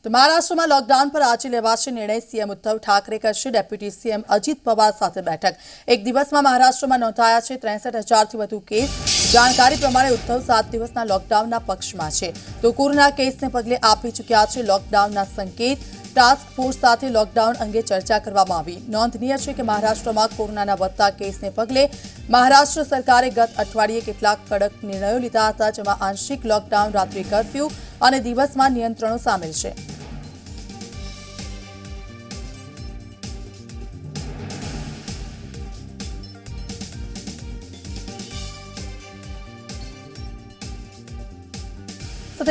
તો મહારાષ્ટ્રમાં લોકડાઉન પર આજે લેવાશે નિર્ણય। સીએમ ઉદ્ધવ ઠાકરે કરશે ડેપ્યુટી સીએમ અજીત પવાર સાથે બેઠક। એક દિવસમાં મહારાષ્ટ્રમાં નોંધાયા છે 63,000થી વધુ કેસ। જાણકારી પ્રમાણે ઉદ્ધવ 7 દિવસના લોકડાઉનના પક્ષમાં છે, તો કોરોના કેસને પગલે આપી ચૂક્યા છે લોકડાઉનના સંકેત। टास्क फोर्स સાથે લોકડાઉન અંગે ચર્ચા કરવામાં આવી। નોંધનીય છે કે મહારાષ્ટ્રમાં કોરોનાના વધતા કેસને પગલે મહારાષ્ટ્ર સરકારે ગત અઠવાડિયે કેટલાક કડક નિર્ણયો લીધા હતા, જેમાં આંશિક લોકડાઉન, રાત્રિ કર્ફ્યુ અને દિવસમાં નિયંત્રણો સામેલ છે।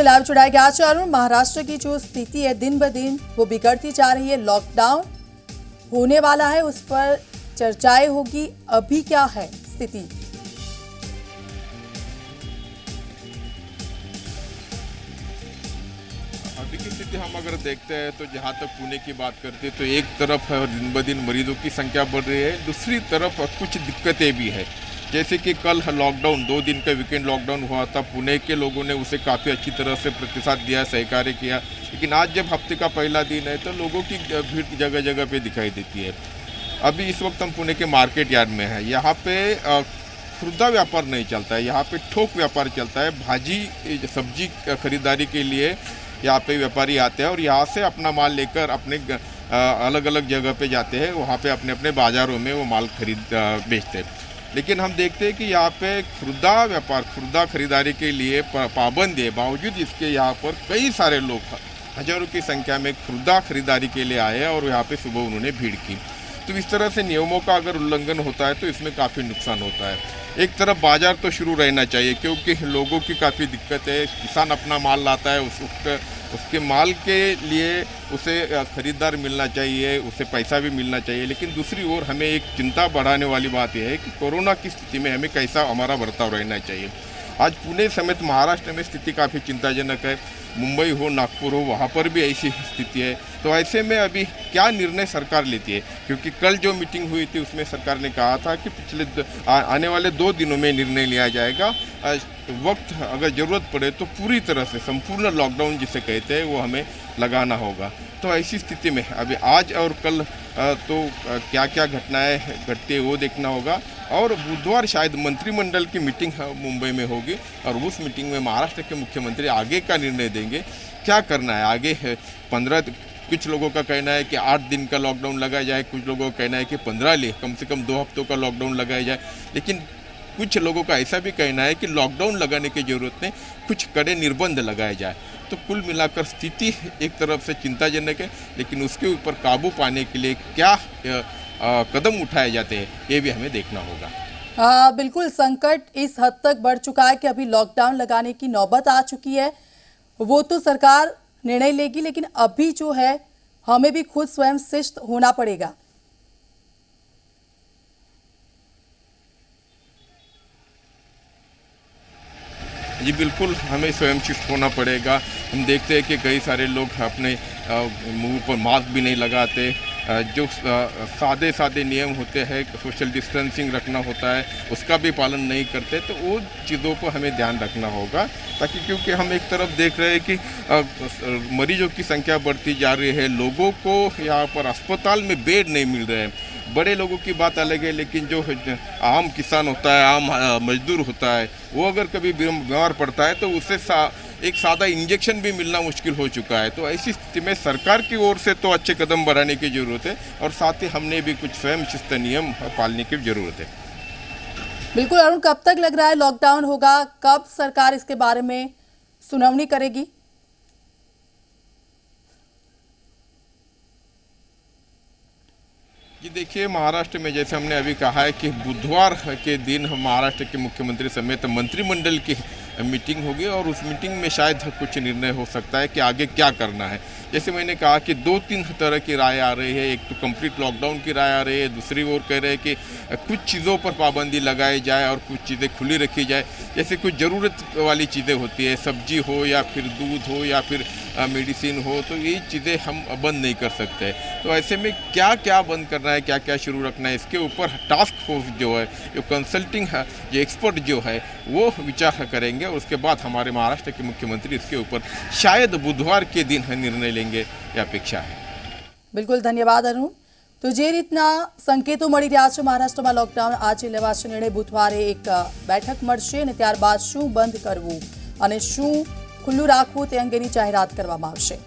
लाइव जुड़ाया गया है अरुण। महाराष्ट्र की जो स्थिति है दिन ब दिन वो बिगड़ती जा रही है, लॉकडाउन होने वाला है, उस पर चर्चाएं होगी। अभी क्या है स्थिति? अभी की स्थिति हम अगर देखते हैं तो जहां तक पुणे की बात करते हैं तो एक तरफ दिन ब दिन मरीजों की संख्या बढ़ रही है, दूसरी तरफ कुछ दिक्कतें भी है। जैसे कि कल लॉकडाउन 2 दिन का वीकेंड लॉकडाउन हुआ था, पुणे के लोगों ने उसे काफ़ी अच्छी तरह से प्रतिसाद दिया, सहकार्य किया। लेकिन आज जब हफ्ते का पहला दिन है तो लोगों की भीड़ जगह जगह पे दिखाई देती है। अभी इस वक्त हम पुणे के मार्केट यार्ड में हैं। यहाँ पे खुर्दा व्यापार नहीं चलता है, यहाँ पे ठोक व्यापार चलता है। भाजी सब्जी खरीदारी के लिए यहाँ पे व्यापारी आते हैं और यहाँ से अपना माल लेकर अपने अलग अलग जगह पे जाते हैं, वहाँ पे अपने अपने बाज़ारों में वो माल बेचते हैं। लेकिन हम देखते हैं कि यहाँ पे खुर्दा व्यापार, खुर्दा खरीदारी के लिए पाबंदी है, बावजूद इसके यहाँ पर कई सारे लोग हजारों की संख्या में खुर्दा खरीदारी के लिए आए और यहाँ पे सुबह उन्होंने भीड़ की। तो इस तरह से नियमों का अगर उल्लंघन होता है तो इसमें काफ़ी नुकसान होता है। एक तरफ बाजार तो शुरू रहना चाहिए क्योंकि लोगों की काफ़ी दिक्कत है। किसान अपना माल लाता है, उसके माल के लिए उसे खरीदार मिलना चाहिए, उसे पैसा भी मिलना चाहिए। लेकिन दूसरी ओर हमें एक चिंता बढ़ाने वाली बात यह है कि कोरोना की स्थिति में हमें कैसा हमारा बर्ताव रहना चाहिए। आज पुणे समेत महाराष्ट्र में स्थिति काफ़ी चिंताजनक है। मुंबई हो, नागपुर हो, वहाँ पर भी ऐसी स्थिति है। तो ऐसे में अभी क्या निर्णय सरकार लेती है, क्योंकि कल जो मीटिंग हुई थी उसमें सरकार ने कहा था कि पिछले आने वाले 2 दिनों में निर्णय लिया जाएगा। वक्त अगर ज़रूरत पड़े तो पूरी तरह से संपूर्ण लॉकडाउन जिसे कहते हैं वो हमें लगाना होगा। तो ऐसी स्थिति में अभी आज और कल तो क्या क्या घटनाएं घटती है वो देखना होगा। और बुधवार शायद मंत्रिमंडल की मीटिंग मुंबई में होगी और उस मीटिंग में महाराष्ट्र के मुख्यमंत्री आगे का निर्णय देंगे, क्या करना है आगे। 15 कुछ लोगों का कहना है कि 8 दिन का लॉकडाउन लगाया जाए, कुछ लोगों का कहना है कि 15 कम से कम 2 हफ्तों का लॉकडाउन लगाया जाए। लेकिन कुछ लोगों का ऐसा भी कहना है कि लॉकडाउन लगाने की ज़रूरत नहीं, कुछ कड़े निर्बंध लगाए जाए। तो कुल मिलाकर स्थिति एक तरफ से चिंताजनक है, लेकिन उसके ऊपर काबू पाने के लिए क्या कदम उठाए जाते हैं ये भी हमें देखना होगा। बिल्कुल, संकट इस हद तक बढ़ चुका है कि अभी लॉकडाउन लगाने की नौबत आ चुकी है। वो तो सरकार निर्णय लेगी, लेकिन अभी जो है हमें भी खुद स्वयं शिस्त होना पड़ेगा। जी बिल्कुल, हमें स्वयं शिफ्ट होना पड़ेगा। हम देखते हैं कि कई सारे लोग अपने मुंह पर मास्क भी नहीं लगाते। जो सादे नियम होते हैं, सोशल डिस्टेंसिंग रखना होता है, उसका भी पालन नहीं करते। तो वो चीज़ों को हमें ध्यान रखना होगा, ताकि क्योंकि हम एक तरफ देख रहे हैं कि मरीजों की संख्या बढ़ती जा रही है, लोगों को यहाँ पर अस्पताल में बेड नहीं मिल रहे हैं। बड़े लोगों की बात अलग है, लेकिन जो आम किसान होता है, आम मजदूर होता है, वो अगर कभी बीमार पड़ता है तो उसे एक सादा इंजेक्शन भी मिलना मुश्किल हो चुका है। तो ऐसी स्थिति में सरकार की ओर से तो अच्छे कदम बढ़ाने की ज़रूरत है और साथ ही हमने भी कुछ स्वयं शिस्त नियम पालने की ज़रूरत है। बिल्कुल अरुण, कब तक लग रहा है लॉकडाउन होगा? कब सरकार इसके बारे में सुनवाई करेगी? जी देखिए, महाराष्ट्र में जैसे हमने अभी कहा है कि बुधवार के दिन महाराष्ट्र के मुख्यमंत्री समेत मंत्रिमंडल की मीटिंग होगी और उस मीटिंग में शायद कुछ निर्णय हो सकता है कि आगे क्या करना है। जैसे मैंने कहा कि 2-3 तरह की राय आ रही है। एक तो कंप्लीट लॉकडाउन की राय आ रही है, दूसरी ओर कह रहे हैं कि कुछ चीज़ों पर पाबंदी लगाई जाए और कुछ चीज़ें खुली रखी जाए। जैसे कुछ ज़रूरत वाली चीज़ें होती है, सब्जी हो या फिर दूध हो या फिर मेडिसिन हो, तो ये चीज़ें हम बंद नहीं कर सकते। तो ऐसे में क्या क्या बंद करना है, क्या क्या शुरू रखना है, इसके ऊपर टास्क फोर्स जो है, जो कंसल्टिंग है, जो एक्सपर्ट जो है, वो विचार करेंगे और उसके बाद हमारे महाराष्ट्र के मुख्यमंत्री इसके ऊपर शायद बुधवार के दिन निर्णय लेंगे, ये अपेक्षा है। બિલકુલ ધન્યવાદ અરુણ. તો જે રીતના સંકેતો મળી રહ્યા છે મહારાષ્ટ્રમાં લોકડાઉન આજે લેવાશે નિર્ણય, બુધવારે એક બેઠક મળશે અને ત્યારબાદ શું બંધ કરવું અને શું ખુલ્લું રાખવું તે અંગેની જાહેરાત કરવામાં આવશે.